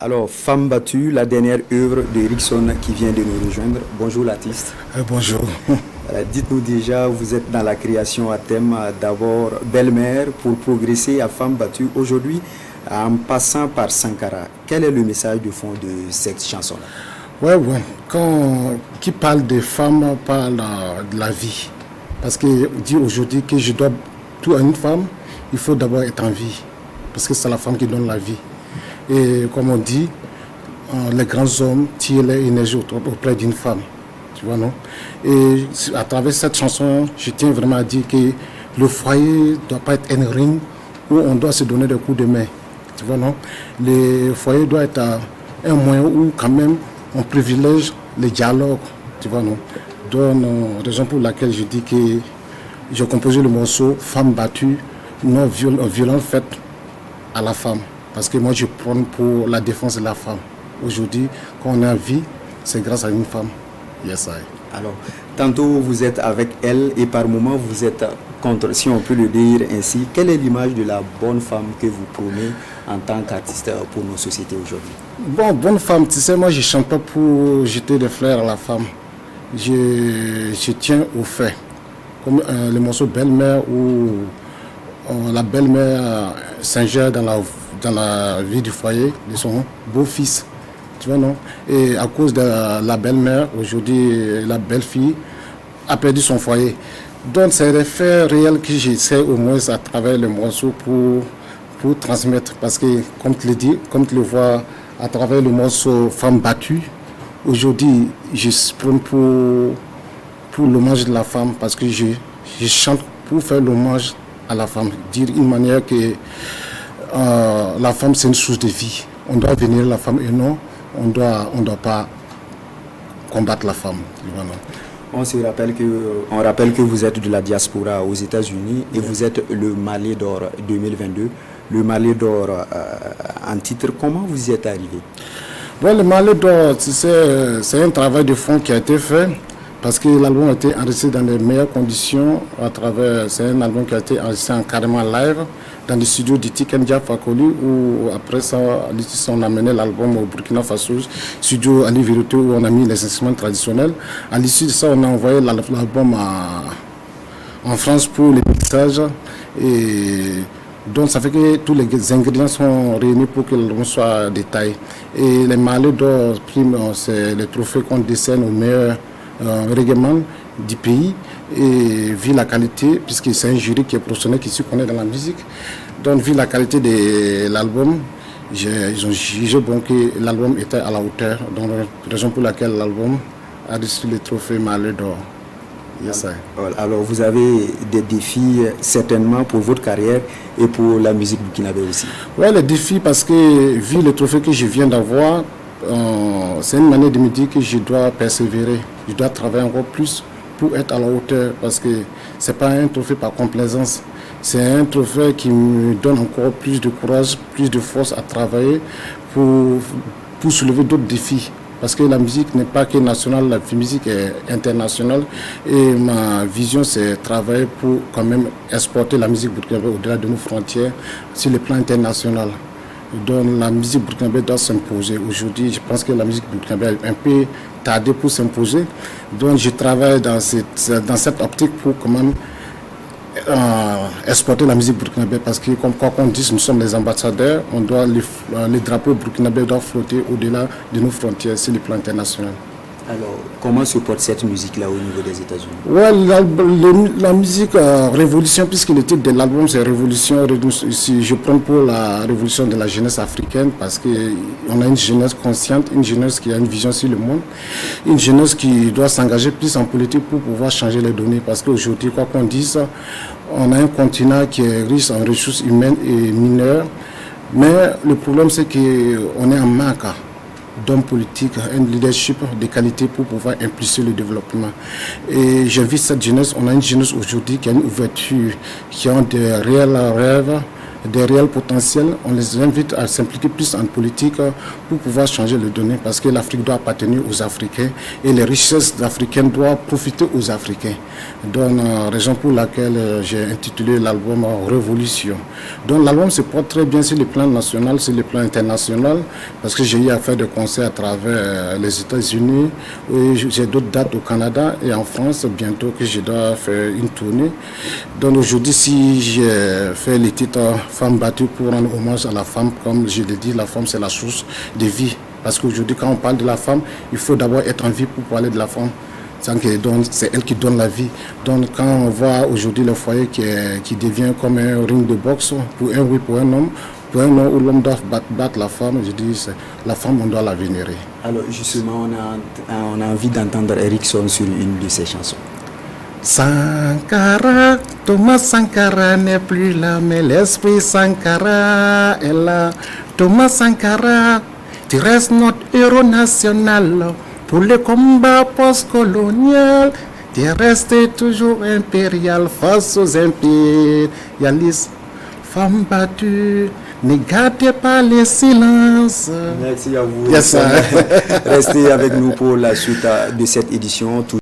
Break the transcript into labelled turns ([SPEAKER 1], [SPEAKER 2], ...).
[SPEAKER 1] Alors, Femme battue, la dernière œuvre de Rickson qui vient de nous rejoindre. Bonjour l'artiste.
[SPEAKER 2] Bonjour.
[SPEAKER 1] Dites-nous déjà, vous êtes dans la création à thème d'abord belle-mère pour progresser à Femme battue. Aujourd'hui, en passant par Sankara, quel est le message de fond de cette chanson-là?
[SPEAKER 2] Qui parle des femmes parle de la vie. Parce que dire aujourd'hui que je dois tout à une femme, il faut d'abord être en vie. Parce que c'est la femme qui donne la vie. Et comme on dit, les grands hommes tirent leur énergie auprès d'une femme. Tu vois, non? Et à travers cette chanson, je tiens vraiment à dire que le foyer ne doit pas être un ring où on doit se donner des coups de main. Tu vois, non? Le foyer doit être un moyen où quand même on privilège les dialogues. Tu vois, non? Donc, raison pour laquelle je dis que j'ai composé le morceau Femme battue, non violence faite à la femme. Parce que moi, je prône pour la défense de la femme. Aujourd'hui, quand on est en vie, c'est grâce à une femme. Yes, I.
[SPEAKER 1] Alors, tantôt vous êtes avec elle et par moments vous êtes contre, si on peut le dire ainsi. Quelle est l'image de la bonne femme que vous prônez en tant qu'artiste pour nos sociétés aujourd'hui?
[SPEAKER 2] Bon, bonne femme, tu sais, moi je ne chante pas pour jeter des fleurs à la femme. Je tiens aux faits. Comme le morceau Belle-mère où la belle-mère s'ingère dans la vie du foyer de son beau-fils. Tu vois, non? Et à cause de la belle-mère, aujourd'hui, la belle-fille a perdu son foyer. Donc, c'est des faits réels que j'essaie au moins à travers le morceau pour transmettre. Parce que, comme tu le dis, comme tu le vois à travers le morceau Femme battue, aujourd'hui, je prends pour l'hommage de la femme parce que je chante pour faire l'hommage à la femme. Dire une manière que la femme, c'est une source de vie. On doit vénérer la femme et non, on doit pas combattre la femme.
[SPEAKER 1] On rappelle que vous êtes de la diaspora aux États-Unis et vous êtes le Malais d'Or 2022. Le Malais d'Or en titre, comment vous y êtes arrivé?
[SPEAKER 2] Bon, le Malais d'Or, c'est un travail de fond qui a été fait parce que l'album a été enregistré dans les meilleures conditions. C'est un album qui a été enregistré en carrément live dans le studio de Tikendia Fakoli où après ça, on a mené l'album au Burkina Faso, studio Ali Vérité où on a mis les instruments traditionnels. À l'issue de ça, on a envoyé l'album en France pour le mixage. Et donc ça fait que tous les ingrédients sont réunis pour que l'album soit détaillé. Et les Malais d'Or, c'est le trophée qu'on décerne au meilleur règlement du pays et vu la qualité, puisque c'est un jury qui est professionnel qui se connaît dans la musique, donc vu la qualité de l'album, ils ont jugé bon que l'album était à la hauteur, donc raison pour laquelle l'album a reçu le trophée Malais d'Or. Yes,
[SPEAKER 1] alors vous avez des défis certainement pour votre carrière et pour la musique burkinabé aussi.
[SPEAKER 2] Oui, les défis parce que vu le trophée que je viens d'avoir, c'est une manière de me dire que je dois persévérer, je dois travailler encore plus pour être à la hauteur parce que ce n'est pas un trophée par complaisance, c'est un trophée qui me donne encore plus de courage, plus de force à travailler pour soulever d'autres défis. Parce que la musique n'est pas que nationale, la musique est internationale et ma vision c'est travailler pour quand même exporter la musique burkinabé au-delà de nos frontières sur le plan international. Donc la musique burkinabé doit s'imposer. Aujourd'hui, je pense que la musique burkinabé a un peu tardé pour s'imposer. Donc je travaille dans cette optique pour quand même exporter la musique burkinabé parce que comme quoi qu'on dise, nous sommes les ambassadeurs, les drapeaux burkinabé doivent flotter au-delà de nos frontières sur le plan international.
[SPEAKER 1] Alors, comment se porte cette musique-là au niveau des États-Unis?
[SPEAKER 2] Ouais, la musique Révolution, puisque le titre de l'album c'est Révolution, je prends pour la révolution de la jeunesse africaine parce qu'on a une jeunesse consciente, une jeunesse qui a une vision sur le monde, une jeunesse qui doit s'engager plus en politique pour pouvoir changer les données parce qu'aujourd'hui, quoi qu'on dise, on a un continent qui est riche en ressources humaines et mineures, mais le problème c'est qu'on est en manque d'hommes politiques, un leadership de qualité pour pouvoir impulser le développement. Et j'invite cette jeunesse, on a une jeunesse aujourd'hui qui a une ouverture, qui a des réels rêves des réels potentiels, on les invite à s'impliquer plus en politique pour pouvoir changer les données, parce que l'Afrique doit appartenir aux Africains et les richesses africaines doivent profiter aux Africains. Donc, raison pour laquelle j'ai intitulé l'album Révolution. Donc, l'album se porte très bien sur le plan national, sur le plan international, parce que j'ai eu à faire des concerts à travers les États-Unis, et j'ai d'autres dates au Canada et en France bientôt que je dois faire une tournée. Donc, aujourd'hui, si j'ai fait le titre Femme battue pour rendre hommage à la femme, comme je l'ai dit, la femme c'est la source de vie. Parce qu'aujourd'hui, quand on parle de la femme, il faut d'abord être en vie pour parler de la femme. C'est elle qui donne la vie. Donc quand on voit aujourd'hui le foyer qui devient comme un ring de boxe, pour un homme où l'homme doit battre la femme, je dis la femme, on doit la vénérer.
[SPEAKER 1] Alors justement, on a envie d'entendre Erickson sur une de ses chansons.
[SPEAKER 2] Sankara, Thomas Sankara n'est plus là, mais l'esprit Sankara est là. Thomas Sankara, tu restes notre héros national pour le combat post-colonial. Tu es resté toujours impérial face aux impérialistes. Femme battue, ne gardez pas le silence.
[SPEAKER 1] Merci à vous.
[SPEAKER 2] Yes,
[SPEAKER 1] Restez avec nous pour la suite de cette édition.